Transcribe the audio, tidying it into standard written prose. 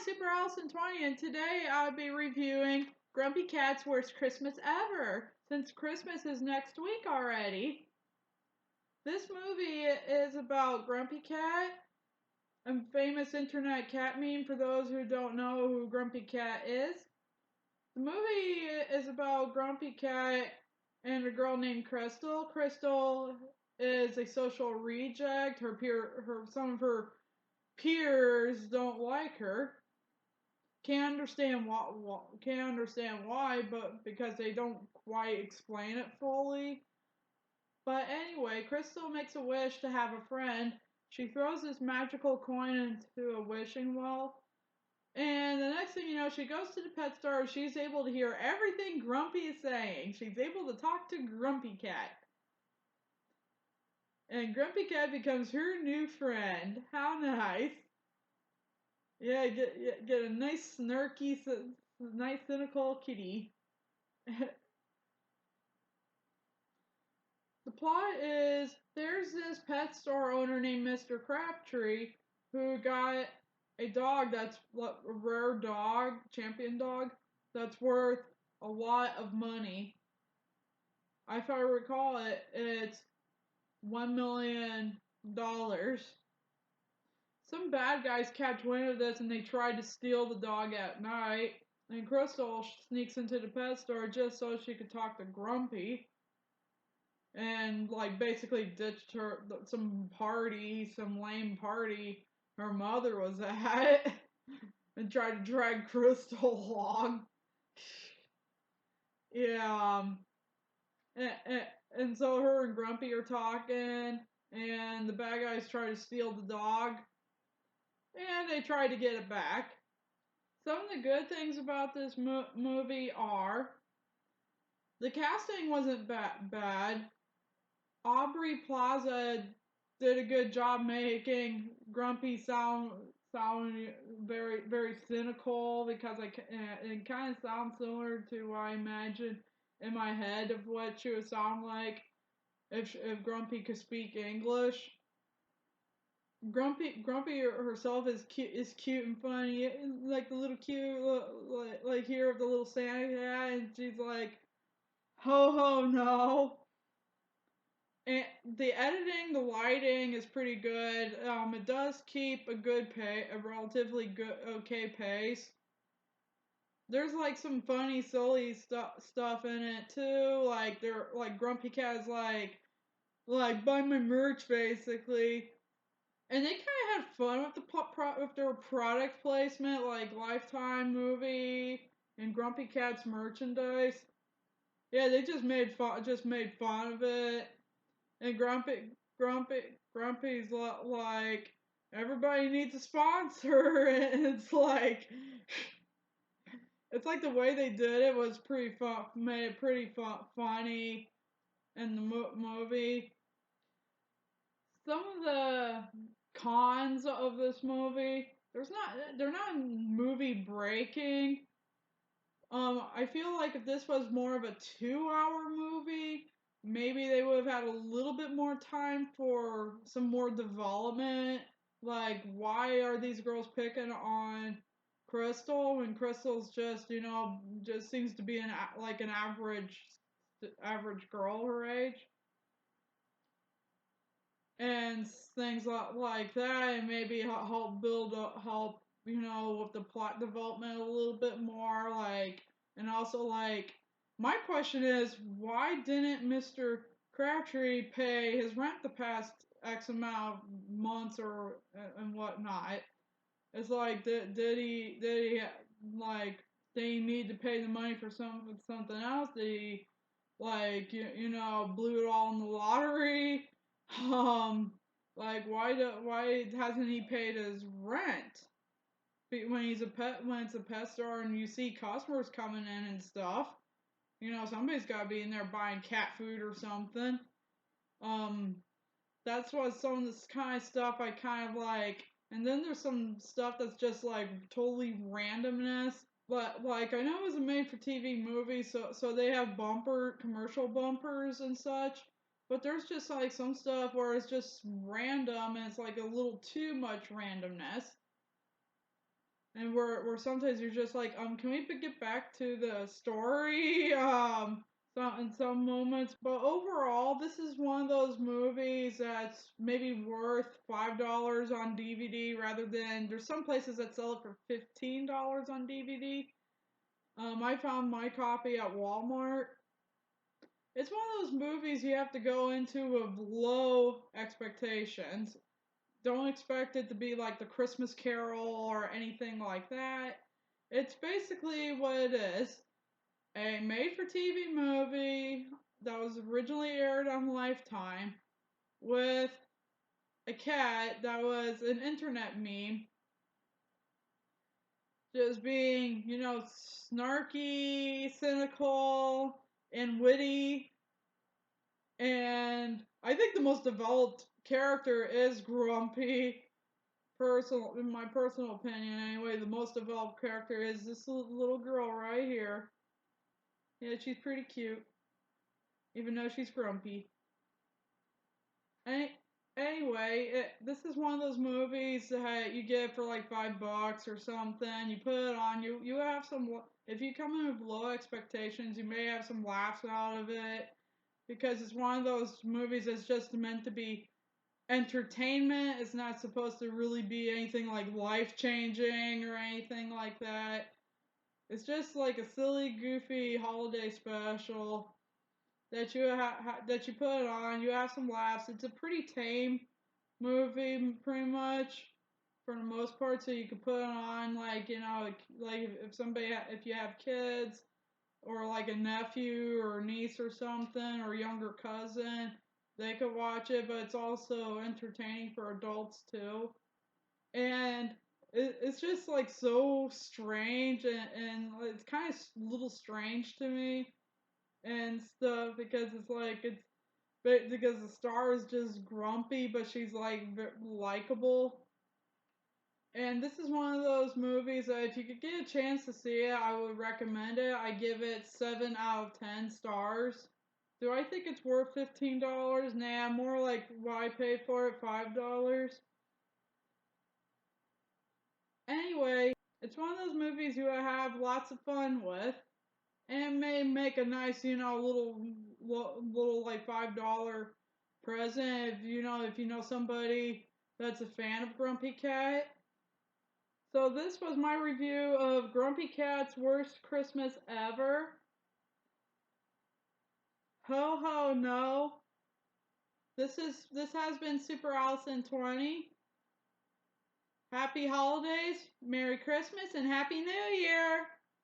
Super Allison 20, and today I'll be reviewing Grumpy Cat's Worst Christmas Ever, since Christmas is next week already. This movie is about Grumpy Cat, a famous internet cat meme for those who don't know who Grumpy Cat is. The movie is about Grumpy Cat and a girl named Crystal. Crystal is a social reject. Some of her peers don't like her. Can't understand why, but because they don't quite explain it fully. But anyway, Crystal makes a wish to have a friend. She throws this magical coin into a wishing well. And the next thing you know, she goes to the pet store. She's able to hear everything Grumpy is saying. She's able to talk to Grumpy Cat. And Grumpy Cat becomes her new friend. How nice. Yeah, get a nice snarky, nice cynical kitty. The plot is there's this pet store owner named Mr. Crabtree who got a dog that's a rare dog, champion dog, that's worth a lot of money. If I recall it's $1 million. Some bad guys catch wind of this and they try to steal the dog at night. And Crystal sneaks into the pet store just so she could talk to Grumpy. And, like, basically ditched some lame party her mother was at. And tried to drag Crystal along. Yeah, and so her and Grumpy are talking. And the bad guys try to steal the dog. And they try to get it back. Some of the good things about this movie are the casting wasn't bad. Aubrey Plaza did a good job making Grumpy sound very very cynical because it kind of sounds similar to what I imagine in my head of what she would sound like if Grumpy could speak English. Grumpy herself is cute and funny, like the little cute like here of the little Santa cat, and she's like, ho ho no. And the editing, the lighting is pretty good. It does keep a relatively good, okay pace. There's like some funny, silly stuff in it too. Like Grumpy Cat's like buy my merch basically. And they kind of had fun with with their product placement, like Lifetime movie and Grumpy Cat's merchandise. Yeah, they just made fun of it. And Grumpy's like, everybody needs a sponsor, and it's like the way they did it was pretty fun, made it pretty funny in the movie. Some of the cons of this movie, they're not movie breaking. I feel like if this was more of a 2-hour movie, maybe they would have had a little bit more time for some more development. Like, why are these girls picking on Crystal when Crystal's just, just seems to be an average girl her age? And things like that, and maybe help with the plot development a little bit more, and also my question is, why didn't Mr. Crabtree pay his rent the past X amount of months or and whatnot? It's like, did he like they need to pay the money for something else? Did he blew it all in the lottery? Why hasn't he paid his rent? When it's a pet store and you see customers coming in and stuff, somebody's got to be in there buying cat food or something. Um, that's what some of this kind of stuff I kind of like. And then there's some stuff that's just like totally randomness. But like I know it was a made-for-TV movie, so they have commercial bumpers and such. But there's just like some stuff where it's just random and it's like a little too much randomness. and where sometimes you're just like, can we get back to the story? In some moments, but overall, this is one of those movies that's maybe worth $5 on DVD rather than there's some places that sell it for $15 on DVD. I found my copy at Walmart. It's one of those movies you have to go into with low expectations. Don't expect it to be like the Christmas Carol or anything like that. It's basically what it is. A made-for-TV movie that was originally aired on Lifetime with a cat that was an internet meme, just being, snarky, cynical, and witty. And I think the most developed character is Grumpy. In my personal opinion, anyway, the most developed character is this little girl right here. Yeah, she's pretty cute, even though she's grumpy. Anyway, this is one of those movies that you get for like $5 or something. You put it on. You have some. If you come in with low expectations, you may have some laughs out of it because it's one of those movies that's just meant to be entertainment. It's not supposed to really be anything like life changing or anything like that. It's just like a silly, goofy holiday special that that you put on. You have some laughs. It's a pretty tame movie, pretty much for the most part. So you can put it on, like like if you have kids or like a nephew or niece or something or younger cousin, they could watch it. But it's also entertaining for adults too. And it's just like so strange and it's kind of a little strange to me and stuff because it's like because the star is just grumpy, but she's like likable. And this is one of those movies that if you could get a chance to see it, I would recommend it. I give it 7 out of 10 stars. Do I think it's worth $15? Nah, more like what I paid for it, $5. Anyway, it's one of those movies you will have lots of fun with. And it may make a nice, little like $5 present if you know somebody that's a fan of Grumpy Cat. So this was my review of Grumpy Cat's Worst Christmas Ever. Ho ho no. This has been Super Allison 20. Happy holidays, Merry Christmas, and Happy New Year!